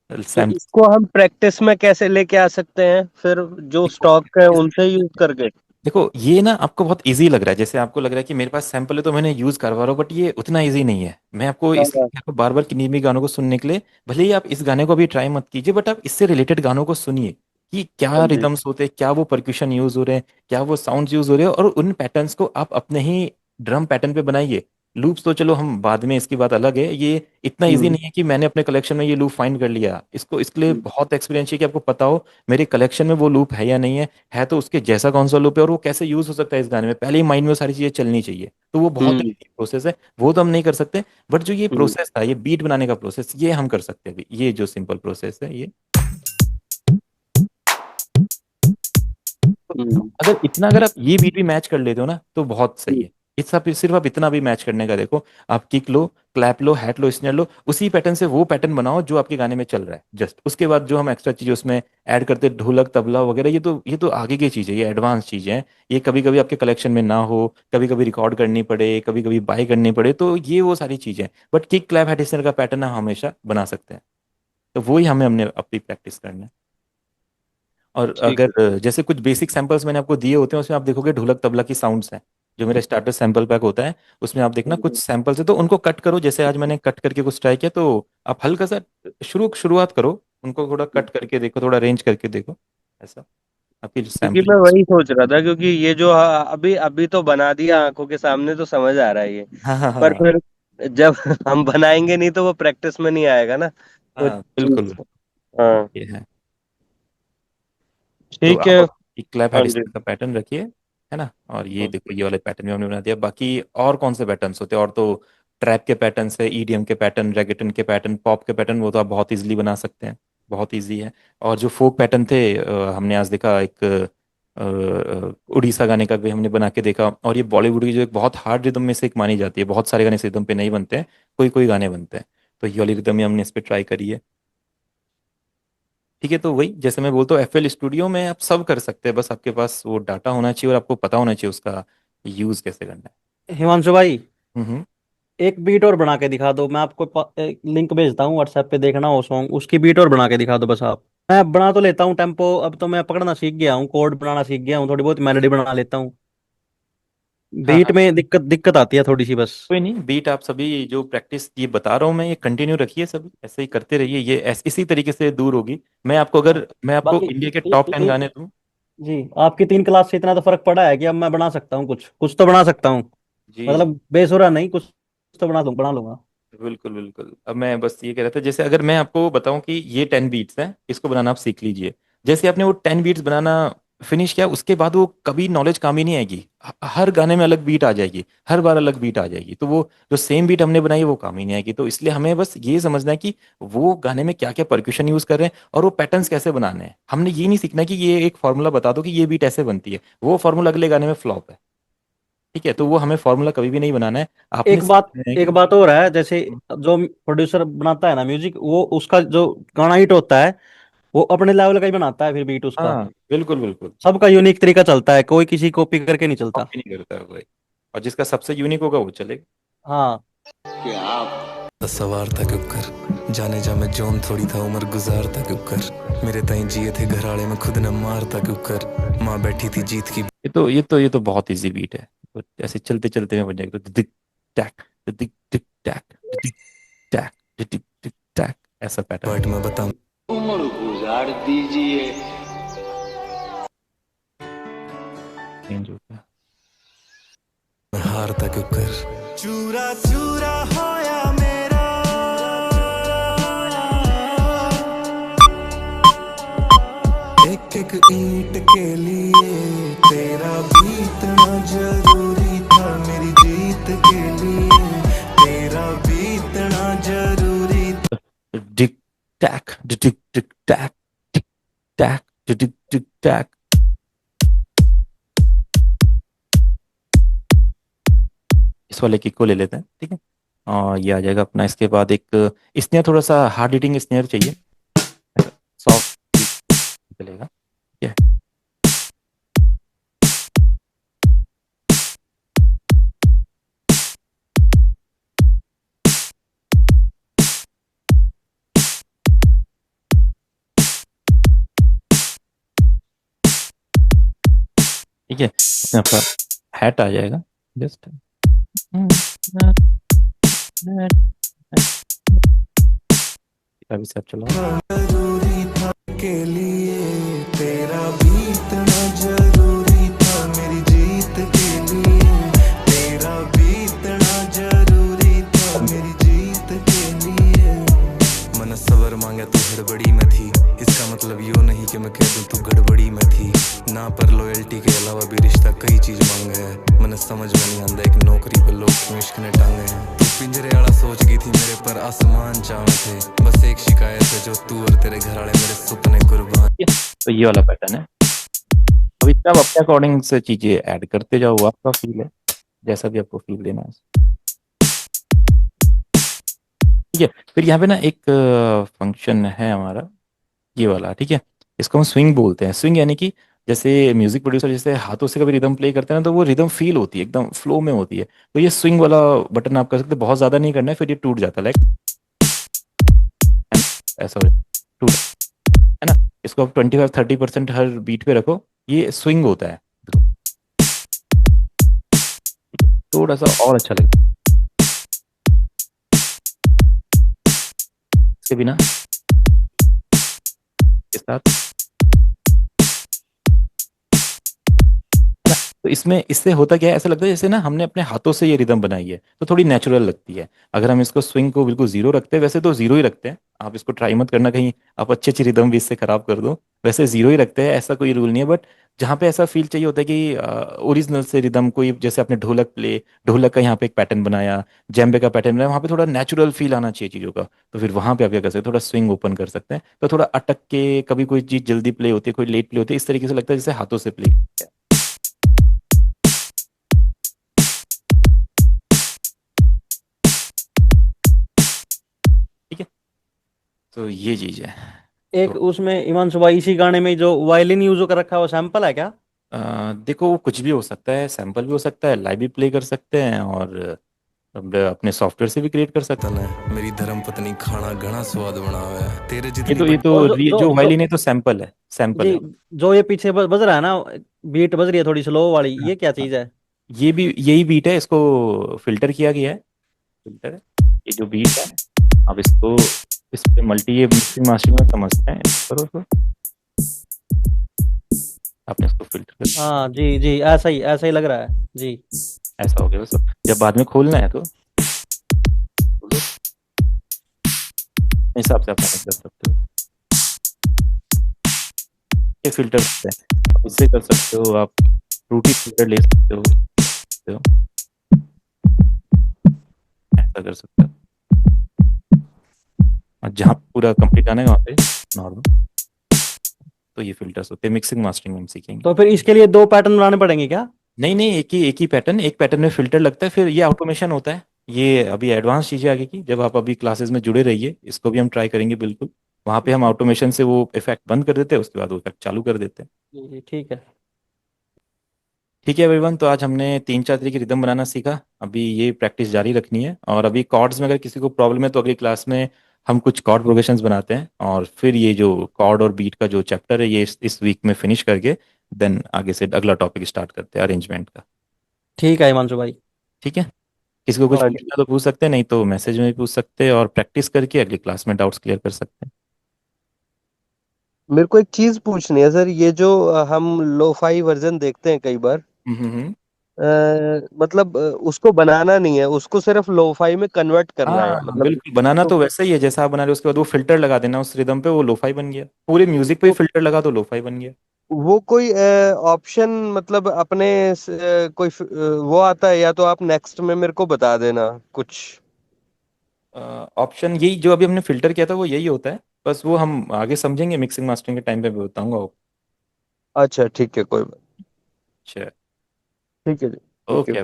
तो सैंपल। इसको हम प्रैक्टिस में कैसे लेके आ सकते हैं फिर, जो स्टॉक है उनसे यूज करके? देखो ये ना आपको बहुत इजी लग रहा है, जैसे आपको लग रहा है कि मेरे पास सैंपल है तो मैंने यूज करवा रहा हूँ, बट ये उतना इजी नहीं है। मैं आपको हाँ हाँ। इसलिए आपको बार बार किन्हीं भी गानों को सुनने के लिए, भले ही आप इस गाने को भी ट्राई मत कीजिए, बट आप इससे रिलेटेड गानों को सुनिए कि हाँ क्या जी। रिदम्स होते हैं, क्या वो परक्यूशन यूज हो रहे हैं, क्या वो साउंड यूज हो रहे हैं, और उन पैटर्न्स को आप अपने ही ड्रम पैटर्न पे बनाइए। लूप्स तो चलो हम बाद में, इसकी बात अलग है, ये इतना इजी हम्म नहीं है कि मैंने अपने कलेक्शन में ये लूप फाइंड कर लिया, इसको इसके लिए हम्म बहुत एक्सपीरियंस चाहिए कि आपको पता हो मेरे कलेक्शन में वो लूप है या नहीं है तो उसके जैसा कौन सा लूप है और वो कैसे यूज हो सकता है इस गाने में, पहले ही माइंड में वो सारी चीजें चलनी चाहिए। तो वो बहुत हम्म प्रोसेस है, वो तो हम नहीं कर सकते। बट जो ये हम्म प्रोसेस था, ये बीट बनाने का प्रोसेस, ये हम कर सकते हैं अभी, ये जो सिंपल प्रोसेस है ये। हम्म अगर इतना, अगर आप ये बीट भी मैच कर लेते हो ना तो बहुत सही है। इस सब सिर्फ आप इतना भी मैच करने का देखो, आप किक लो, क्लैप लो, हैट लो, स्नेयर लो, उसी पैटर्न से वो पैटर्न बनाओ जो आपके गाने में चल रहा है। जस्ट उसके बाद जो हम एक्स्ट्रा चीजें उसमें ऐड करते हैं, ढोलक तबला वगैरह, ये तो आगे की चीजें, ये एडवांस चीजें हैं। ये कभी कभी आपके कलेक्शन में ना हो, कभी कभी रिकॉर्ड करनी पड़े, कभी कभी बाय करनी पड़े, तो ये वो सारी चीजें हैं। But kick clap hat snare का पैटर्न हम हमेशा बना सकते हैं। तो वही हमें हमने अपनी प्रैक्टिस करना है। और ठीक अगर है। जैसे कुछ बेसिक सैंपल्स मैंने आपको दिए होते हैं, उसमें आप देखोगे ढोलक तबला की साउंड्स हैं, जो मेरा स्टार्टर सैंपल पैक होता है, उसमें आप देखना कुछ सैंपल्स है तो उनको कट करो। जैसे आज मैंने कट करके कुछ ट्राई किया, तो आप हल्का सा शुरुआत करो, उनको थोड़ा कट करके देखो, थोड़ा अरेंज करके देखो, ऐसा आपकी जो क्योंकि सैंपल। मैं वही सोच रहा था, क्योंकि ये जो अभी अभी तो बना दिया आंखों के सामने तो समझ आ रहा है ये, हाँ हाँ पर हाँ फिर जब हम बनाएंगे नहीं तो वो प्रैक्टिस में नहीं आएगा ना, वो हाँ बिल्कुल, चीज। हाँ। ये है। तो ठीक है। आप एक क्लैप हाँ हेड जी। का पैटर्न रखिए, है ना। और ये हाँ। देखो, ये वाले पैटर्न भी हमने बना दिया। बाकी और कौन से पैटर्न्स होते हैं, और तो ट्रैप के पैटर्न्स है, ईडीएम के पैटर्न, रेगेटन के पैटर्न, पॉप के पैटर्न, वो तो आप बहुत इजीली बना सकते हैं, बहुत इजी है। और जो फोक पैटर्न थे, हमने आज देखा एक उड़ीसा गाने का भी हमने बना के देखा। और ये बॉलीवुड की जो एक बहुत हार्ड रिदम में से एक मानी जाती है, बहुत सारे गाने इस रिदम पे नहीं बनते हैं, कोई कोई गाने बनते हैं, तो ये वाली रिदम ही हमने इस पे ट्राई करी है। ठीक है, तो वही जैसे मैं बोलता हूँ, एफएल स्टूडियो में आप सब कर सकते हैं, बस आपके पास वो डाटा होना चाहिए और आपको पता होना चाहिए उसका यूज कैसे करना हिमांशु भाई, है। एक बीट और बना के दिखा दो। मैं आपको एक लिंक भेजता हूँ व्हाट्सएप पे, देखना वो सॉन्ग, उसकी बीट और बना के दिखा दो बस आप। मैं बना तो लेता हूँ टेम्पो, अब तो मैं पकड़ना सीख गया हूँ, कोड बनाना सीख गया हूँ, थोड़ी बहुत मेलोडी बना लेता हूँ। हाँ बीट हाँ, में दिक्कत दिक्कत आती है थोड़ी सी बस। कोई नहीं, बीट आप सभी जो प्रैक्टिस ये बता रहा हूँ मैं, ये कंटिन्यू रखिए, सभी ऐसे ही करते रहिए, ये इसी तरीके से दूर होगी। हाँ। मैं आपको बाकी इंडिया के इ, टॉप इ, 10 इ, गाने दूं। जी, आपकी 3 क्लास से इतना तो फर्क पड़ा है कि अब मैं बना सकता हूँ, कुछ कुछ तो बना सकता हूँ। जी जी, मतलब बेसुरा नहीं, कुछ तो बना लूंगा। बिल्कुल बिल्कुल। अब मैं बस ये कह रहा था, जैसे अगर मैं आपको बताऊं कि ये 10 बीट्स हैं, इसको बनाना आप सीख लीजिए। जैसे आपने वो 10 बीट्स बनाना फिनिश किया, उसके बाद वो कभी नॉलेज काम ही नहीं आएगी। हर गाने में अलग बीट आ जाएगी, हर बार अलग बीट आ जाएगी, तो वो जो सेम बीट हमने बनाई है वो काम ही नहीं आएगी। तो इसलिए हमें बस ये समझना है कि वो गाने में क्या क्या परक्यूशन यूज कर रहे हैं और वो पैटर्न्स कैसे बनाने हैं। हमने ये नहीं सीखना कि ये एक फॉर्मूला बता दो कि ये बीट ऐसे बनती है, वो फॉर्मूला अगले गाने में फ्लॉप है। ठीक है, तो वो हमें फॉर्मूला कभी भी नहीं बनाना है, आपने सीखना है एक कि बात और है, जैसे जो प्रोड्यूसर बनाता है ना म्यूजिक, वो उसका जो गाना हिट होता है वो अपने लेवल का ही बनाता है फिर बीट उसका। हाँ बिल्कुल बिल्कुल, सबका यूनिक तरीका चलता है, कोई किसी कॉपी करके नहीं चलता। कॉपी नहीं करता है कोई, और जिसका सबसे यूनिक होगा वो चलेगा। हाँ। सवार था क्यों कर जाने जा मैं जोन थोड़ी था उम्र गुजारता क्यों कर मेरे ताई जिए थे घराड़े में खुद न मारता क्यों कर माँ बैठी थी जीत की ये तो बहुत इजी बीट है, तो ऐसे चलते चलते में बन जाएगा, तो दिक टैक, दिक टिक टैक, दिक टैक, दिक टिक टैक, ऐसा पैटर्न बाट में बताऊं चेंज होता है। मैं हारता क्यों कर चूरा चूरा होया मेरा एक एक ईंट के लिए तेरा बीतना जरूरी था मेरी जीत के लिए तेरा बीतना जरूरी डिक टैक, डिक टिक टैक, टिक टैक, डिक टिक टैक। इस वाले किक को ले लेते हैं, ठीक है। और ये आ जाएगा अपना, इसके बाद एक स्नेयर, थोड़ा सा हार्ड हिटिंग स्नेयर चाहिए, ठीक है, उसमें आपका हैट आ जाएगा जस्ट, अभी से आप चलाओ। जरूरी था के लिए तेरा बीतना जरूरी था मेरी जीत के लिए तेरा बीतना जरूरी था मेरी जीत के लिए मन सबर मांगा तो हड़बड़ी में थी इसका मतलब यो नहीं कि मैं कह दूं तू गड़बड़ी में थी ना पर लॉयल्टी के अलावा भी रिश्ता कई चीज मांग है मन समझ में नहीं आंदा एक नौकरी पर लोग क्यों इश्क ने टांगे हैं तू पिंजरे वाला सोच गई थी मेरे पर आसमान चाहे थे बस एक शिकायत है जो तू और तेरे घर वाले मेरे सपने कुर्बान तो ये वाला पैटर्न है। अब इसमें आप अपने अकॉर्डिंग से चीजें ऐड करते जाओ, वो आपका फील है, जैसा भी आपको फील देना है। ठीक है, फिर यहाँ पे ना एक फंक्शन है हमारा ये वाला, ठीक है, इसको हम स्विंग बोलते हैं। स्विंग यानी कि जैसे म्यूजिक प्रोड्यूसर जैसे हाथों से कभी रिदम प्ले करते हैं ना, तो वो रिदम फील होती है, एकदम फ्लो में होती है। तो ये स्विंग वाला बटन आप कर सकते हैं, बहुत ज्यादा नहीं करना है, फिर ये टूट जाता है, लाइक ऐसा हो टूट, है ना। इसको आप 25-30% हर बीट पे रखो, ये स्विंग होता है, थोड़ा सा और अच्छा लगता है। इसके बिना के साथ, तो इसमें इससे होता क्या है, ऐसा लगता है जैसे ना हमने अपने हाथों से ये रिदम बनाई है, तो थोड़ी नेचुरल लगती है। अगर हम इसको स्विंग को बिल्कुल जीरो रखते हैं, वैसे तो जीरो ही रखते हैं, आप इसको ट्राई मत करना कहीं आप अच्छी अच्छी रिदम भी इससे खराब कर दो, वैसे जीरो ही रखते हैं, ऐसा कोई रूल नहीं है। बट जहाँ पे ऐसा फील चाहिए होता है कि ओरिजिनल से रिदम कोई, जैसे आपने ढोलक का यहाँ पे एक पैटर्न बनाया, जेम्बे का पैटर्न बनाया, वहाँ पे थोड़ा नेचुरल फील आना चाहिए चीज़ों का, तो फिर वहाँ पे आप क्या कर सकते हैं, थोड़ा स्विंग ओपन कर सकते हैं, तो थोड़ा अटक के, कभी कोई चीज़ जल्दी प्ले होती है, कोई लेट प्ले होती है, इस तरीके से लगता है जैसे हाथों से प्ले। ठीक है, तो ये चीज़ है। एक तो उसमें इमांशु भाई इसी गाने में जो वायलिन यूज कर रखा है वो सैंपल है क्या? देखो वो कुछ भी हो सकता है, सैंपल भी हो सकता है, लाइव भी प्ले कर सकते हैं, और अपने सॉफ्टवेयर से भी क्रिएट कर सकते तने मेरी धर्म पत्नी खाना घना स्वाद बनावे तेरे हैं। जितनी ये तो और जो जो जो जो वायलिन है तो सैंपल है, सैंपल जी, है। जो ये पीछे बज रहा है ना, बीट बज रही है थोड़ी स्लो वाली, हाँ, ये क्या हाँ, चीज है? ये भी यही बीट है, इसको फिल्टर किया गया है, फिल्टर है ये जो बीट है। अब इसको इस पे मल्टी ये मिक्सिंग मास्टरिंग में समझते हैं, करो तो आपने इसको फिल्टर कर, हाँ जी जी, ऐसा ही लग रहा है जी। ऐसा हो गया बस। जब बाद में खोलना है तो खोलो, अपने हिसाब से आप मैनेज कर सकते हो, ये फिल्टर होते हैं, आप इससे कर सकते हो, आप फ्रूटी फिल्टर ले सकते हो, ऐसा कर सकते हो। और जहाँ पूरा कंप्लीट आना है वहाँ पे नॉर्मल, तो ये फिल्टर्स होते हैं, मिक्सिंग मास्टरिंग में हम सीखेंगे। तो फिर इसके लिए दो पैटर्न बनाने पड़ेंगे क्या? नहीं नहीं, एक ही पैटर्न, एक पैटर्न में फिल्टर लगता है, फिर ये ऑटोमेशन होता है। ये अभी एडवांस चीज़ें आगे की, जब आप अभी क्लासेस में जुड़े रहिए, इसको भी हम ट्राई करेंगे बिल्कुल। वहाँ पे हम ऑटोमेशन से वो इफेक्ट बंद कर देते हैं, उसके बाद वो इफेक्ट चालू कर देते हैं। जी जी, ठीक है। ठीक है एवरीवन, तो आज हमने 3-4 तरीके की रिदम बनाना सीखा, अभी ये प्रैक्टिस जारी रखनी है। और अभी कॉर्ड्स में अगर किसी को प्रॉब्लम है तो अगली क्लास में हम कुछ कॉर्ड प्रोग्रेशंस बनाते हैं, और फिर ये जो कॉर्ड और बीट का जो चैप्टर है ये इस वीक में फिनिश करके देन आगे से अगला टॉपिक स्टार्ट करते हैं अरेंजमेंट का। ठीक है हिमांशु भाई। ठीक है, किसी को कुछ हाँ जी। पूछना तो पूछ सकते हैं, नहीं तो मैसेज में भी पूछ सकते हैं, और प्रैक्टिस करके अगली क्लास में डाउट्स क्लियर कर सकते हैं। मेरे को एक चीज पूछनी है सर, ये जो हम लोफाई वर्जन देखते हैं कई बार, हम्म। मतलब उसको बनाना नहीं है, उसको सिर्फ लोफाई में कन्वर्ट करना है, हाँ मतलब बिल्कुल, बनाना तो तो वैसा ही है जैसा आप बना रहे हो, उसके बाद वो फिल्टर लगा देना उस रिदम पे, वो लोफाई बन गया, पूरे म्यूजिक पे ही तो फिल्टर लगा तो लोफाई बन गया। वो कोई ऑप्शन, मतलब अपने कोई वो आता है, या तो आप नेक्स्ट में मेरे को बता देना कुछ। ऑप्शन यही जो अभी हमने फिल्टर किया था वो यही होता है, बस वो हम आगे समझेंगे, मिक्सिंग मास्टरिंग के टाइम पे भी बताऊंगा वो। अच्छा ठीक है, कोई बात। अच्छा, ठीक है जी। Thank you. ओके।